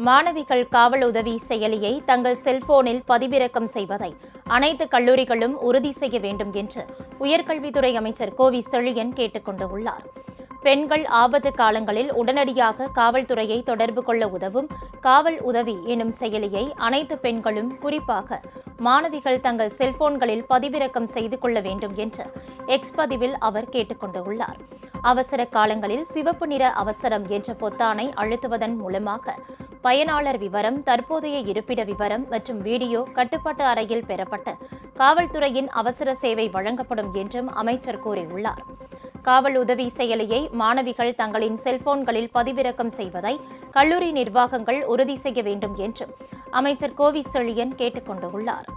மாணவிகள் காவல் உதவி செயலியை தங்கள் செல்போனில் பதிவிறக்கம் செய்வதை அனைத்து கல்லூரிகளும் உறுதி செய்ய வேண்டும் என்று உயர்கல்வித்துறை அமைச்சர் கோவி செழியன் கேட்டுக் கொண்டுள்ளார். பெண்கள் ஆபத்து காலங்களில் உடனடியாக காவல்துறையை தொடர்பு கொள்ள உதவும் காவல் உதவி எனும் செயலியை அனைத்து பெண்களும், குறிப்பாக மாணவிகள் தங்கள் செல்போன்களில் பதிவிறக்கம் செய்து கொள்ள வேண்டும் என்று எக்ஸ் பதிவில் அவர் கேட்டுக் கொண்டுள்ளார். அவசர காலங்களில் சிவப்பு நிற அவசரம் என்ற பொத்தானை அழுத்துவதன் மூலமாக பயனாளர் விவரம், தற்போதைய இருப்பிட விவரம் மற்றும் வீடியோ கட்டுப்பாட்டு அறையில் பெறப்பட்டு காவல்துறையின் அவசர சேவை வழங்கப்படும் என்றும் அமைச்சர் கூறியுள்ளார். காவல் உதவி செயலியை மாணவிகள் தங்களின் செல்போன்களில் பதிவிறக்கம் செய்வதை கல்லூரி நிர்வாகங்கள் உறுதி செய்ய வேண்டும் என்றும் அமைச்சர் கோவி செழியன் கேட்டுக் கொண்டுள்ளார்.